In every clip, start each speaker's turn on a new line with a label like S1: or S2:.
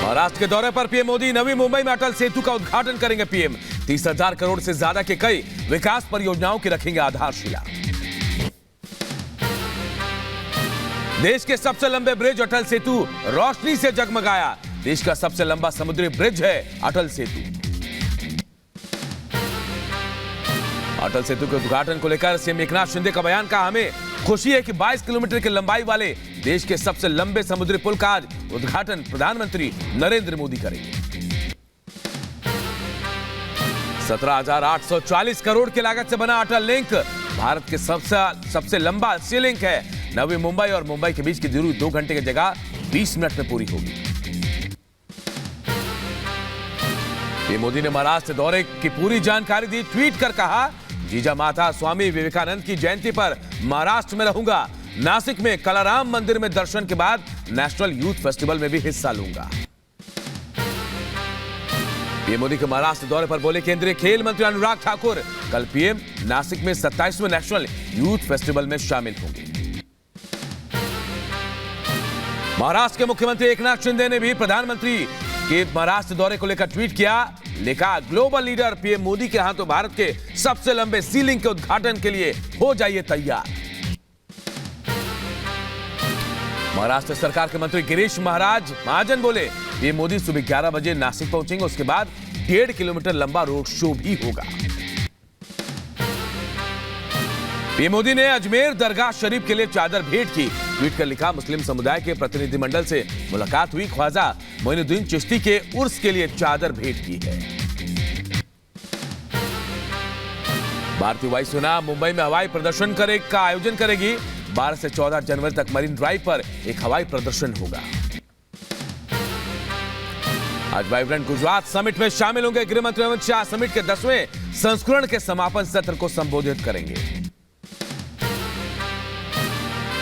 S1: महाराष्ट्र के दौरे पर पीएम मोदी नवी मुंबई में अटल सेतु का उद्घाटन करेंगे। पीएम 30,000 करोड़ से ज्यादा के कई विकास परियोजनाओं की रखेंगे आधारशिला। देश के सबसे लंबे ब्रिज अटल सेतु रोशनी से जगमगाया। देश का सबसे लंबा समुद्री ब्रिज है अटल सेतु। अटल सेतु के उद्घाटन को लेकर सीएम एकनाथ शिंदे का बयान का हमें खुशी है कि 22 किलोमीटर की लंबाई वाले देश के सबसे लंबे समुद्री पुल का आज उद्घाटन प्रधानमंत्री नरेंद्र मोदी करेंगे। 17,840 करोड़ की लागत से बना अटल लिंक भारत के सबसे लंबा सी लिंक है। नवी मुंबई और मुंबई के बीच की दूरी 2 घंटे की जगह 20 मिनट में पूरी होगी। पीएम मोदी ने महाराष्ट्र दौरे की पूरी जानकारी दी। ट्वीट कर कहा, जीजा माता स्वामी विवेकानंद की जयंती पर महाराष्ट्र में रहूंगा। नासिक में कलाराम मंदिर में दर्शन के बाद नेशनल यूथ फेस्टिवल में भी हिस्सा लूंगा। पीएम मोदी के महाराष्ट्र दौरे पर बोले केंद्रीय खेल मंत्री अनुराग ठाकुर, कल पीएम नासिक में 27वें नेशनल यूथ फेस्टिवल में शामिल होंगे। महाराष्ट्र के मुख्यमंत्री एकनाथ शिंदे ने भी प्रधानमंत्री के महाराष्ट्र दौरे को लेकर ट्वीट किया। लिखा, ग्लोबल लीडर पीएम मोदी के हाथों भारत के सबसे लंबे सी लिंक के उद्घाटन के लिए हो जाइए तैयार। महाराष्ट्र सरकार के मंत्री गिरीश महाजन बोले, पीएम मोदी सुबह 11 बजे नासिक पहुंचेंगे। उसके बाद 1.5 किलोमीटर लंबा रोड शो भी होगा। पीएम मोदी ने अजमेर दरगाह शरीफ के लिए चादर भेंट की। ट्वीट कर लिखा, मुस्लिम समुदाय के प्रतिनिधिमंडल से मुलाकात हुई। ख्वाजा मोइनुद्दीन चिश्ती के उर्स के लिए चादर भेंट की है। भारतीय वायुसेना मुंबई में हवाई प्रदर्शन का आयोजन करेगी। 12 से 14 जनवरी तक मरीन ड्राइव पर एक हवाई प्रदर्शन होगा। आज वाइब्रेंट गुजरात समिट में शामिल होंगे। गृह मंत्री अमित शाह समिट के 10वें संस्करण के समापन सत्र को संबोधित करेंगे।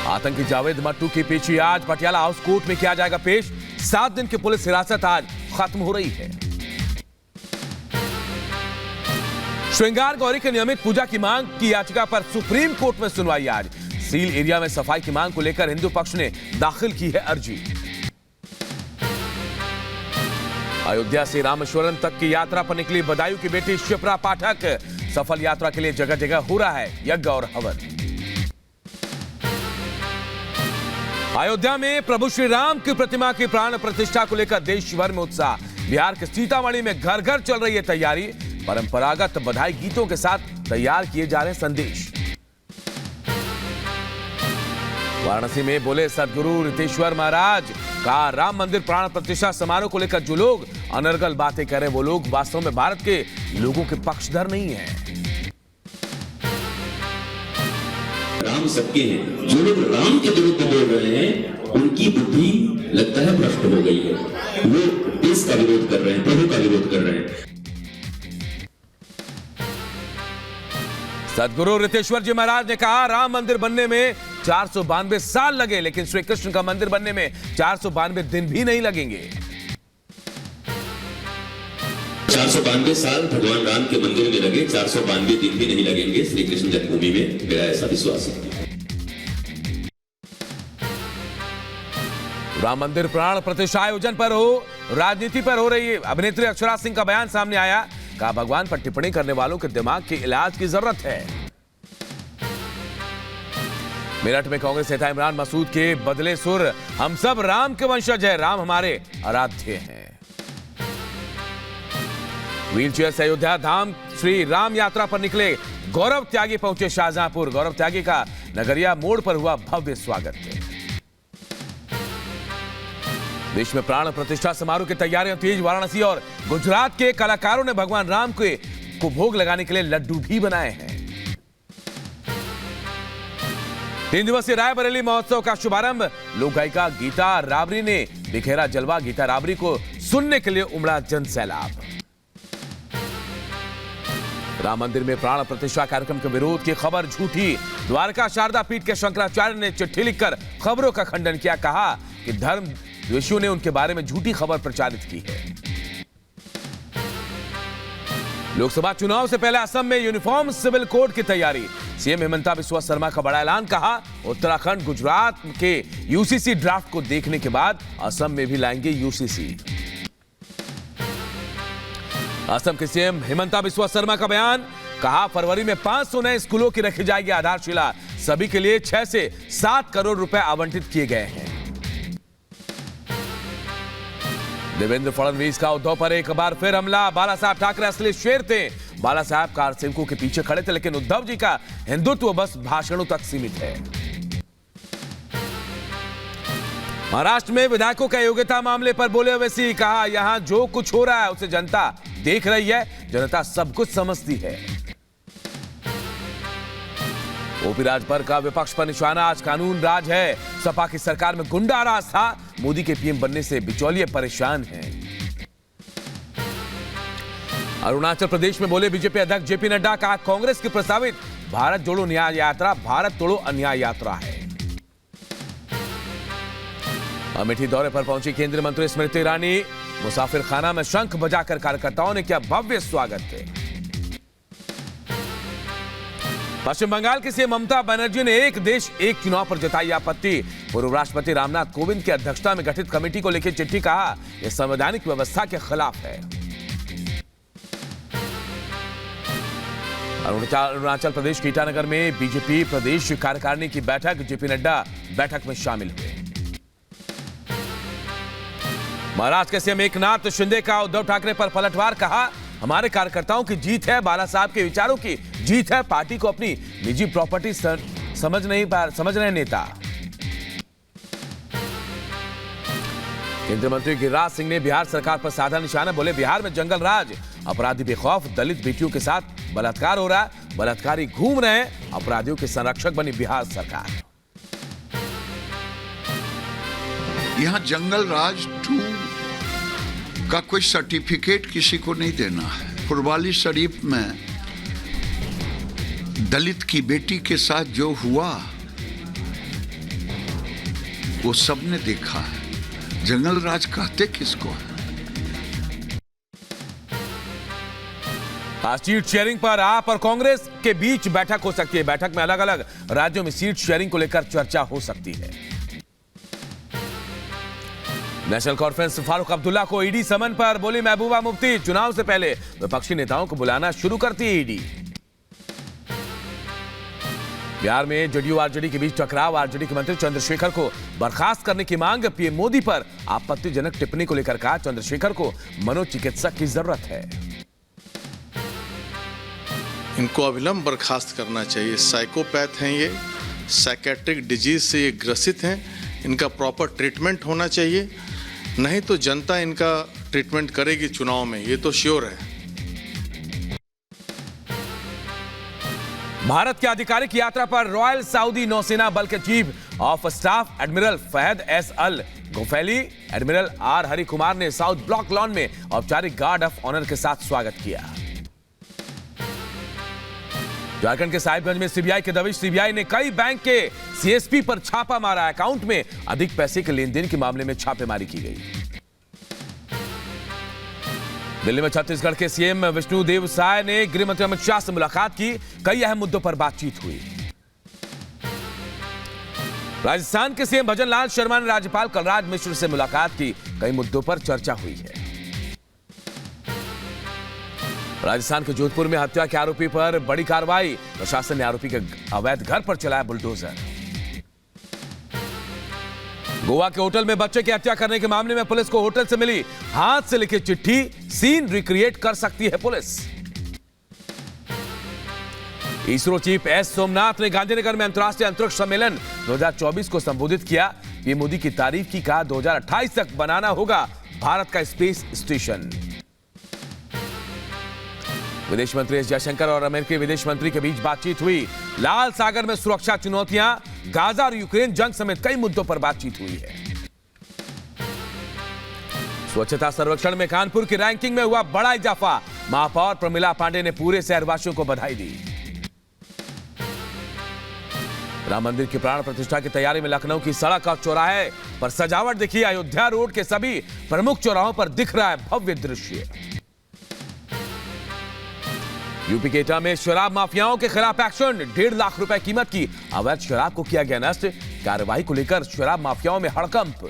S1: आतंकी जावेद मट्टू की पेशी आज पटियाला हाउस कोर्ट में किया जाएगा पेश। 7 दिन की पुलिस हिरासत आज खत्म हो रही है। श्रृंगार गौरी के नियमित पूजा की मांग की याचिका पर सुप्रीम कोर्ट में सुनवाई आज। सील एरिया में सफाई की मांग को लेकर हिंदू पक्ष ने दाखिल की है अर्जी। अयोध्या से रामेश्वरम तक की यात्रा पर निकली बदायूं की बेटी शिप्रा पाठक। सफल यात्रा के लिए जगह जगह हो रहा है यज्ञ और हवन। अयोध्या में प्रभु श्री राम की प्रतिमा की प्राण प्रतिष्ठा को लेकर देश भर में उत्साह। बिहार के सीतामढ़ी में घर घर चल रही है तैयारी। परंपरागत बधाई गीतों के साथ तैयार किए जा रहे संदेश। वाराणसी में बोले सदगुरु रितेश्वर महाराज का राम मंदिर प्राण प्रतिष्ठा समारोह को लेकर जो लोग अनर्गल बातें कर रहे हैं वो लोग वास्तव में भारत के लोगों के पक्षधर नहीं है।
S2: राम सबके हैं। जो लोग राम के विरुद्ध बोल रहे हैं उनकी बुद्धि लगता है भ्रष्ट हो गई है। वो देश का विरोध कर रहे हैं, प्रभु का विरोध कर रहे हैं।
S1: सदगुरु रितेश्वर जी महाराज ने कहा, राम मंदिर बनने में 492 साल लगे, लेकिन श्री कृष्ण का मंदिर बनने में 492 दिन भी नहीं लगेंगे।
S2: 492 साल भगवान राम के मंदिर में लगे, 492 दिन भी नहीं लगेंगे श्री कृष्ण जन्मभूमि में। मेरा ऐसा विश्वास है।
S1: राम मंदिर प्राण प्रतिष्ठा आयोजन पर राजनीति पर हो रही है। अभिनेत्री अक्षरा सिंह का बयान सामने आया। कहा, भगवान पर टिप्पणी करने वालों के दिमाग के इलाज की जरूरत है। मेरठ में कांग्रेस नेता इमरान मसूद के बदले सुर, हम सब राम के वंशज हैं, राम हमारे आराध्य हैं। व्हीलचेयर से अयोध्या धाम श्री राम यात्रा पर निकले गौरव त्यागी पहुंचे शाहजहांपुर। गौरव त्यागी का नगरिया मोड़ पर हुआ भव्य स्वागत। देश में प्राण प्रतिष्ठा समारोह की तैयारियां तेज। वाराणसी और गुजरात के कलाकारों ने भगवान राम को भोग लगाने के लिए लड्डू भी बनाए हैं। 3 दिवसीय रायबरेली महोत्सव का शुभारंभ लोक गायिका गीता राबरी ने बिखेरा जलवा। गीता राबरी को सुनने के लिए उमड़ा जन सैलाब। राम मंदिर में प्राण प्रतिष्ठा कार्यक्रम के विरोध की खबर झूठी। द्वारका शारदा पीठ के शंकराचार्य ने चिट्ठी लिखकर खबरों का खंडन किया। कहा कि धर्म द्वेषियों ने उनके बारे में झूठी खबर प्रचारित की है। लोकसभा चुनाव से पहले असम में यूनिफॉर्म सिविल कोड की तैयारी। सीएम हेमंता बिस्वा शर्मा का बड़ा ऐलान। कहा, उत्तराखंड गुजरात के यूसीसी ड्राफ्ट को देखने के बाद असम में भी लाएंगे यूसीसी। असम के सीएम हिमंता बिस्वा शर्मा का बयान, कहा फरवरी में 500 नए स्कूलों की रखी जाएगी आधारशिला, सभी के लिए 6 से 7 करोड़ रुपए आवंटित किए गए हैं। देवेंद्र फडणवीस का उद्धव पर एक बार फिर हमला, बाला साहब ठाकरे असली शेर थे, बाला साहब कार सेवकों के पीछे खड़े थे, लेकिन उद्धव जी का हिंदुत्व बस भाषणों तक सीमित है। महाराष्ट्र में विधायकों का योग्यता मामले पर बोले ओवैसी, कहा यहां जो कुछ हो रहा है उसे जनता देख रही है, जनता सब कुछ समझती है। ओपी राजभर का विपक्ष पर निशाना, आज कानून राज है, सपा की सरकार में गुंडा राज था, मोदी के पीएम बनने से बिचौलिए परेशान हैं। अरुणाचल प्रदेश में बोले बीजेपी अध्यक्ष जेपी नड्डा, कहा कांग्रेस की प्रस्तावित भारत जोड़ो न्याय यात्रा भारत तोड़ो अन्याय यात्रा है। अमेठी दौरे पर पहुंची केंद्रीय मंत्री स्मृति ईरानी, मुसाफिर खाना में शंख बजाकर कार्यकर्ताओं ने किया भव्य स्वागत। पश्चिम बंगाल की सीएम ममता बनर्जी ने एक देश एक चुनाव पर जताई आपत्ति, पूर्व राष्ट्रपति रामनाथ कोविंद की अध्यक्षता में गठित कमेटी को लिखी चिट्ठी, कहा यह संवैधानिक व्यवस्था के खिलाफ है। अरुणाचल प्रदेश के ईटानगर में बीजेपी प्रदेश कार्यकारिणी की बैठक, जेपी नड्डा बैठक में शामिल हुए। महाराष्ट्र के सीएम एकनाथ शिंदे का उद्धव ठाकरे पर पलटवार, कहा हमारे कार्यकर्ताओं की जीत है, बाला साहब के विचारों की जीत है, पार्टी को अपनी निजी प्रॉपर्टी समझ रहे नेता। केंद्रीय मंत्री गिरिराज सिंह ने बिहार सरकार पर साधा निशाना, बोले बिहार में जंगल राज, अपराधी बेखौफ, दलित बेटियों के साथ बलात्कार हो रहा है, बलात्कारी घूम रहे हैं, अपराधियों के संरक्षक बनी बिहार सरकार।
S3: यहाँ जंगल राज 2 का कोई सर्टिफिकेट किसी को नहीं देना है। फुलवाली शरीफ में दलित की बेटी के साथ जो हुआ वो सबने देखा है। जंगल राज कहते किसको है?
S1: आज सीट शेयरिंग पर आप और कांग्रेस के बीच बैठक हो सकती है। बैठक में अलग अलग राज्यों में सीट शेयरिंग को लेकर चर्चा हो सकती है। नेशनल कॉन्फ्रेंस फारूक अब्दुल्ला को ईडी समन पर, बोली महबूबा मुफ्ती चुनाव से पहले विपक्षी नेताओं को बुलाना शुरू करती है ईडी। बिहार में जदयू आरजेडी के बीच टकराव, आरजेडी के मंत्री चंद्रशेखर को बर्खास्त करने की मांग, पीएम मोदी पर आपत्तिजनक टिप्पणी को लेकर कहा चंद्रशेखर को मनोचिकित्सक की जरूरत है।
S4: इनको अविलंब बर्खास्त करना चाहिए। साइकोपैथ हैं ये, साइकेट्रिक डिजीज से ये ग्रसित हैं, इनका प्रॉपर ट्रीटमेंट होना चाहिए, नहीं तो जनता इनका ट्रीटमेंट करेगी चुनाव में, ये तो श्योर है।
S1: भारत की आधिकारिक यात्रा पर रॉयल सऊदी नौसेना बल के chief of staff admiral Fahad S Al Ghufaili, admiral R Hari Kumar ने साउथ ब्लॉक लॉन में औपचारिक गार्ड ऑफ ऑनर के साथ स्वागत किया। झारखंड के साहिबगंज में सीबीआई के दबिश, सीबीआई ने कई बैंक के सीएसपी पर छापा मारा, अकाउंट में अधिक पैसे के लेन देन के मामले में छापेमारी की गई। दिल्ली में छत्तीसगढ़ के सीएम विष्णुदेव साय ने गृह मंत्री अमित शाह से मुलाकात की, कई अहम मुद्दों पर बातचीत हुई। राजस्थान के सीएम भजनलाल शर्मा ने राज्यपाल कलराज मिश्र से मुलाकात की, कई मुद्दों पर चर्चा हुई है। राजस्थान के जोधपुर में हत्या के आरोपी पर बड़ी कार्रवाई, प्रशासन ने आरोपी के अवैध घर पर चलाया बुलडोजर। गोवा के होटल में बच्चे की हत्या करने के मामले में पुलिस को होटल से मिली हाथ से लिखी चिट्ठी, सीन रिक्रिएट कर सकती है police. ISRO chief S Somnath ने गांधीनगर में अंतर्राष्ट्रीय अंतरिक्ष सम्मेलन 2024 को संबोधित किया, पीएम मोदी की तारीफ की, कहा 2028 तक बनाना होगा भारत का स्पेस स्टेशन। विदेश मंत्री एस जयशंकर और अमेरिकी विदेश मंत्री के बीच बातचीत हुई। लाल सागर में सुरक्षा चुनौतियां, गाजा और यूक्रेन जंग समेत कई मुद्दों पर बातचीत हुई है। स्वच्छता सर्वेक्षण में कानपुर की रैंकिंग में हुआ बड़ा इजाफा, महापौर प्रमिला पांडे ने पूरे शहरवासियों को बधाई दी। राम मंदिर की प्राण प्रतिष्ठा की तैयारी में लखनऊ की सड़क और चौराहे पर सजावट दिखी, अयोध्या रोड के सभी प्रमुख चौराहों पर दिख रहा है भव्य दृश्य। यूपी के एटा में शराब माफियाओं के खिलाफ एक्शन, 1.5 लाख रुपए कीमत की अवैध शराब को किया गया नष्ट, कार्रवाई को लेकर शराब माफियाओं में हड़कंप।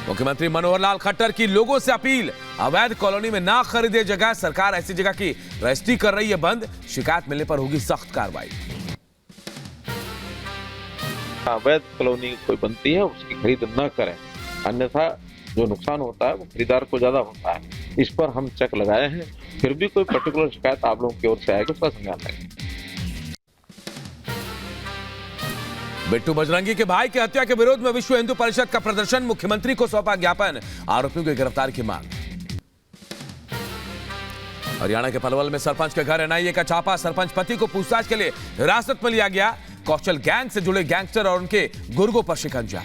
S1: मुख्यमंत्री मनोहर लाल खट्टर की लोगों से अपील, अवैध कॉलोनी में ना खरीदे जगह, सरकार ऐसी जगह की रजिस्ट्री कर रही है बंद, शिकायत मिलने पर होगी सख्त कार्रवाई।
S5: अवैध कॉलोनी कोई बनती है उसकी खरीद न करें, अन्यथा जो नुकसान होता है वो खरीदार को ज्यादा होता है। इस पर हम चेक लगाए हैं, फिर भी कोई पर्टिकुलर शिकायत आप लोगों की ओर से आएगी उसका संज्ञान लेंगे।
S1: बिट्टू बजरंगी के भाई की हत्या के विरोध में विश्व हिंदू परिषद का प्रदर्शन, मुख्यमंत्री को सौंपा ज्ञापन, आरोपियों की गिरफ्तारी की मांग। हरियाणा के पलवल में सरपंच के घर एनआईए का छापा, सरपंच पति को पूछताछ के लिए हिरासत में लिया गया, कौशल गैंग से जुड़े गैंगस्टर और उनके गुर्गों पर शिकंजा।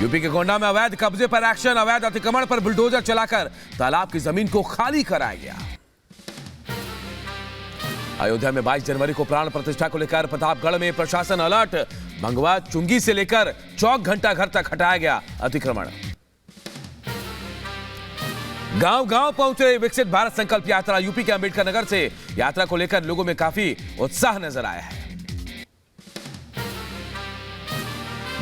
S1: यूपी के गोंडा में अवैध कब्जे पर एक्शन, अवैध अतिक्रमण पर बुलडोजर चलाकर तालाब की जमीन को खाली कराया गया। अयोध्या में 22 जनवरी को प्राण प्रतिष्ठा को लेकर प्रतापगढ़ में प्रशासन अलर्ट, भंगवा चुंगी से लेकर चौक घंटा घर तक हटाया गया अतिक्रमण। गांव गांव पहुंचे विकसित भारत संकल्प यात्रा, यूपी के अंबेडकर नगर से यात्रा को लेकर लोगों में काफी उत्साह नजर आया है।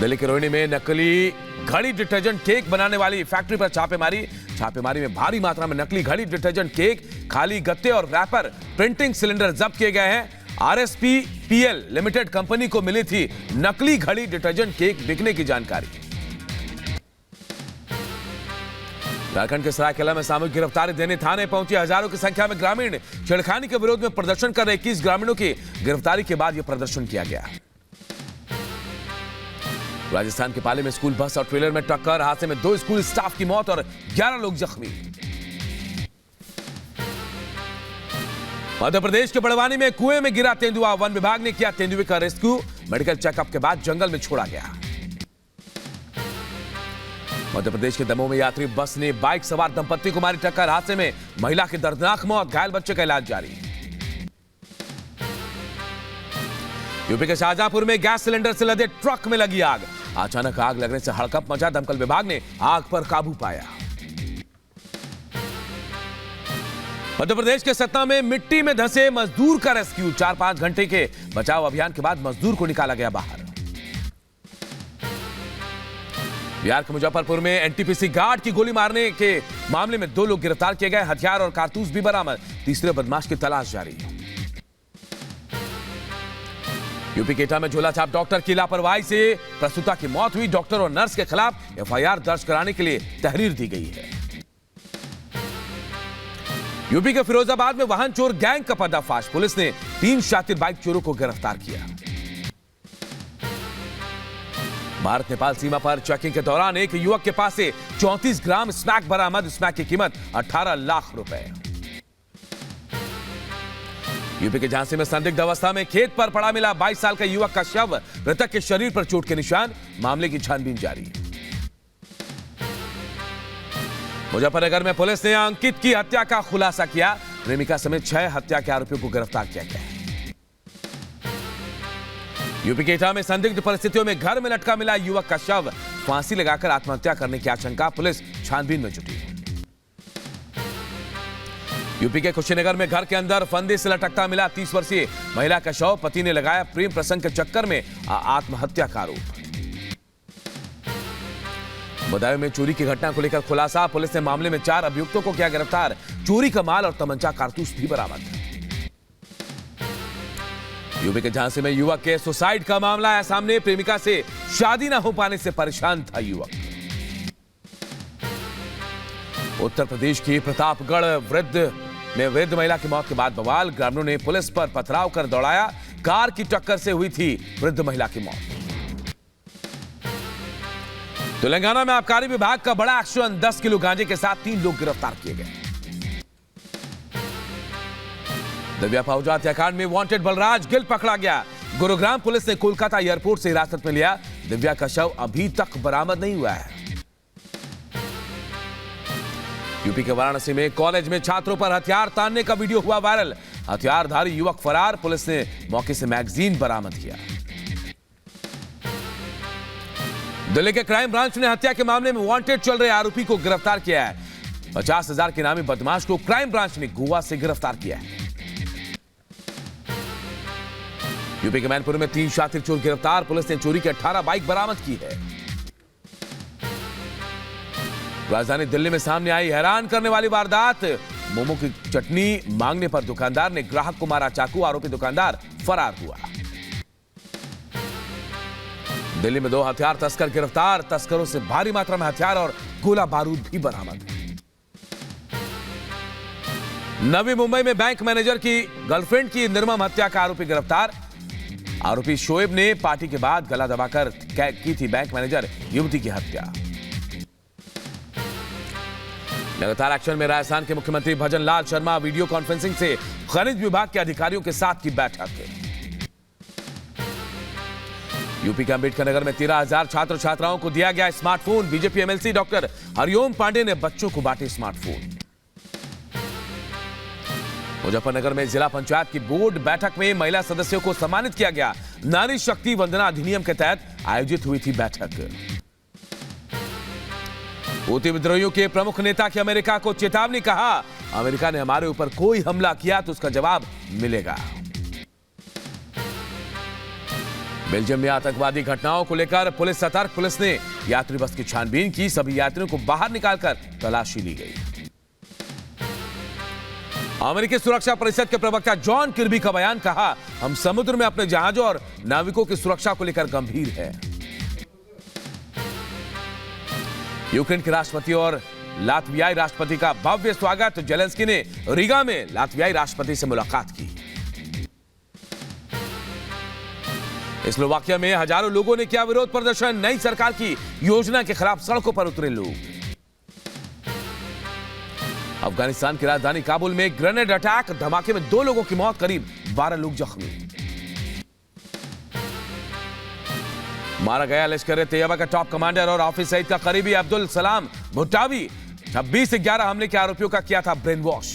S1: दिल्ली के रोहिणी में नकली घड़ी डिटर्जेंट केक बनाने वाली फैक्ट्री पर छापेमारी में भारी मात्रा में नकली घड़ी डिटर्जेंट केक, खाली गत्ते और रैपर, प्रिंटिंग सिलेंडर जब्त किए गए हैं। आरएसपीपीएल लिमिटेड कंपनी को मिली थी नकली घड़ी डिटर्जेंट केक बिकने की जानकारी। झारखंड के सरायकेला में सामूहिक गिरफ्तारी देने थाने पहुंची हजारों की संख्या में ग्रामीण, छेड़खानी के विरोध में प्रदर्शन कर रहे 21 ग्रामीणों की गिरफ्तारी के बाद यह प्रदर्शन किया गया। राजस्थान के पाली में स्कूल बस और ट्रेलर में टक्कर, हादसे में 2 स्कूल स्टाफ की मौत और 11 लोग जख्मी। मध्य प्रदेश के बड़वानी में कुएं में गिरा तेंदुआ, वन विभाग ने किया तेंदुए का रेस्क्यू, मेडिकल चेकअप के बाद जंगल में छोड़ा गया। मध्य प्रदेश के दमोह में यात्री बस ने बाइक सवार दंपत्ति को मारी टक्कर, हादसे में महिला की दर्दनाक मौत, घायल बच्चे का इलाज जारी। यूपी के शाहजहांपुर में गैस सिलेंडर से लदे ट्रक में लगी आग, अचानक आग लगने से हड़कंप मचा, दमकल विभाग ने आग पर काबू पाया। मध्य प्रदेश के सतना में मिट्टी में धंसे मजदूर का रेस्क्यू, 4-5 घंटे के बचाव अभियान के बाद मजदूर को निकाला गया बाहर। बिहार के मुजफ्फरपुर में एनटीपीसी गार्ड की गोली मारने के मामले में 2 लोग गिरफ्तार किए गए, हथियार और कारतूस भी बरामद, तीसरे बदमाश की तलाश जारी। यूपी के एटा में झोला छाप डॉक्टर की लापरवाही से प्रसूता की मौत हुई, डॉक्टर और नर्स के खिलाफ एफआईआर दर्ज कराने के लिए तहरीर दी गई है। यूपी के फिरोजाबाद में वाहन चोर गैंग का पर्दाफाश, पुलिस ने 3 शातिर बाइक चोरों को गिरफ्तार किया। भारत नेपाल सीमा पर चेकिंग के दौरान एक युवक के पास से 34 ग्राम स्मैक बरामद, स्मैक की कीमत 18 लाख रुपए। यूपी के झांसी में संदिग्ध अवस्था में खेत पर पड़ा मिला 22 साल का युवक का शव, मृतक के शरीर पर चोट के निशान, मामले की छानबीन जारी। मुजफ्फरनगर में पुलिस ने अंकित की हत्या का खुलासा किया, प्रेमिका समेत 6 हत्या के आरोपियों को गिरफ्तार किया गया। यूपी के एटा में संदिग्ध परिस्थितियों में घर में लटका मिला युवक का शव, फांसी लगाकर आत्महत्या करने की आशंका, पुलिस छानबीन में जुटी। यूपी के कुशीनगर में घर के अंदर फंदे से लटकता मिला 30 वर्षीय महिला का शव, पति ने लगाया प्रेम प्रसंग के चक्कर में आत्महत्या का आरोप। बदायूं में चोरी की घटना को लेकर खुलासा, पुलिस ने मामले में 4 अभियुक्तों को किया गिरफ्तार, चोरी का माल और तमंचा कारतूस भी बरामद। यूपी के झांसी में युवक के सुसाइड का मामला आया सामने, प्रेमिका से शादी न हो पाने से परेशान था युवक। उत्तर प्रदेश की प्रतापगढ़ वृद्ध महिला की मौत के बाद बवाल, ग्रामीणों ने पुलिस पर पथराव कर दौड़ाया, कार की टक्कर से हुई थी वृद्ध महिला की मौत। तेलंगाना में आबकारी विभाग का बड़ा एक्शन, 10 किलो गांजे के साथ 3 लोग गिरफ्तार किए गए। दिव्या पाहुजा हत्याकांड में वांटेड बलराज गिल पकड़ा गया, गुरुग्राम पुलिस ने कोलकाता एयरपोर्ट से हिरासत में लिया, दिव्या का शव अभी तक बरामद नहीं हुआ है। यूपी के वाराणसी में कॉलेज में छात्रों पर हथियार तानने का वीडियो हुआ वायरल, हथियारधारी युवक फरार, पुलिस ने मौके से मैगजीन बरामद किया। दिल्ली के क्राइम ब्रांच ने हत्या के मामले में वांटेड चल रहे आरोपी को गिरफ्तार किया है, 50,000 के नामी बदमाश को क्राइम ब्रांच ने गोवा से गिरफ्तार किया है। यूपी के मैनपुर में 3 शातिर चोर गिरफ्तार, पुलिस ने चोरी की 18 बाइक बरामद की है। राजधानी दिल्ली में सामने आई हैरान करने वाली वारदात। मोमो की चटनी मांगने पर दुकानदार ने ग्राहक को मारा चाकू, आरोपी दुकानदार फरार हुआ। दिल्ली में 2 हथियार तस्कर गिरफ्तार, तस्करों से भारी मात्रा में हथियार और गोला बारूद भी बरामद। नवी मुंबई में बैंक मैनेजर की गर्लफ्रेंड की निर्मम हत्या का आरोपी गिरफ्तार। आरोपी शोएब ने पार्टी के बाद गला दबाकर की थी बैंक मैनेजर युवती की हत्या। लगातार एक्शन में राजस्थान के मुख्यमंत्री भजन लाल शर्मा वीडियो कॉन्फ्रेंसिंग से खनिज विभाग के अधिकारियों के साथ की बैठक। यूपी के अंबेडकर नगर में 13,000 छात्र छात्राओं को दिया गया smartphone. BJP MLC doctor Hariom Pandey ने बच्चों को बांटे स्मार्टफोन। मुजफ्फरनगर में जिला पंचायत की बोर्ड बैठक में महिला सदस्यों को सम्मानित किया गया। नारी शक्ति वंदना अधिनियम के तहत आयोजित हुई थी बैठक। हूती विद्रोहियों के प्रमुख नेता की अमेरिका को चेतावनी, कहा अमेरिका ने हमारे ऊपर कोई हमला किया तो उसका जवाब मिलेगा। बेल्जियम में आतंकवादी घटनाओं को लेकर पुलिस सतर्क। पुलिस ने यात्री बस की छानबीन की, सभी यात्रियों को बाहर निकालकर तलाशी ली गई। अमेरिकी सुरक्षा परिषद के प्रवक्ता जॉन किर्बी का बयान, कहा हम समुद्र में अपने जहाजों और नाविकों की सुरक्षा को लेकर गंभीर है। यूक्रेन के राष्ट्रपति और लातवियाई राष्ट्रपति का भव्य स्वागत। जेलेंस्की ने रीगा में लातवियाई राष्ट्रपति से मुलाकात की। स्लोवाकिया में हजारों लोगों ने किया विरोध प्रदर्शन। नई सरकार की योजना के खिलाफ सड़कों पर उतरे लोग। अफगानिस्तान की राजधानी काबुल में ग्रेनेड अटैक, धमाके में 2 लोगों की मौत, करीब 12 लोग जख्मी। मारा गया लश्कर तैयबा का टॉप कमांडर और हाफिज सईद का करीबी अब्दुल सलाम भुट्टावी। 26/11 हमले के आरोपियों का किया था ब्रेन वॉश।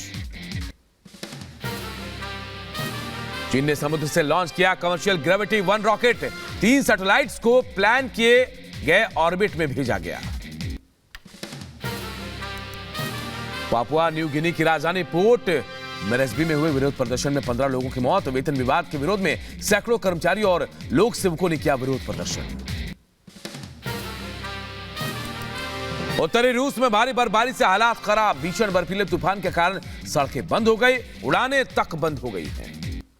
S1: चीन ने समुद्र से लॉन्च किया कमर्शियल ग्रेविटी 1 रॉकेट। 3 सैटेलाइट्स को प्लान किए गए ऑर्बिट में भेजा गया। पापुआ न्यू गिनी की राजधानी पोर्ट मोरेस्बी में हुए विरोध प्रदर्शन में 15 लोगों की मौत। वेतन विवाद के विरोध में सैकड़ों कर्मचारियों और लोक सेवकों ने किया विरोध प्रदर्शन। उत्तरी रूस में भारी बर्फबारी से हालात खराब। भीषण बर्फीले तूफान के कारण सड़कें बंद हो गई, उड़ानें तक बंद हो गई हैं।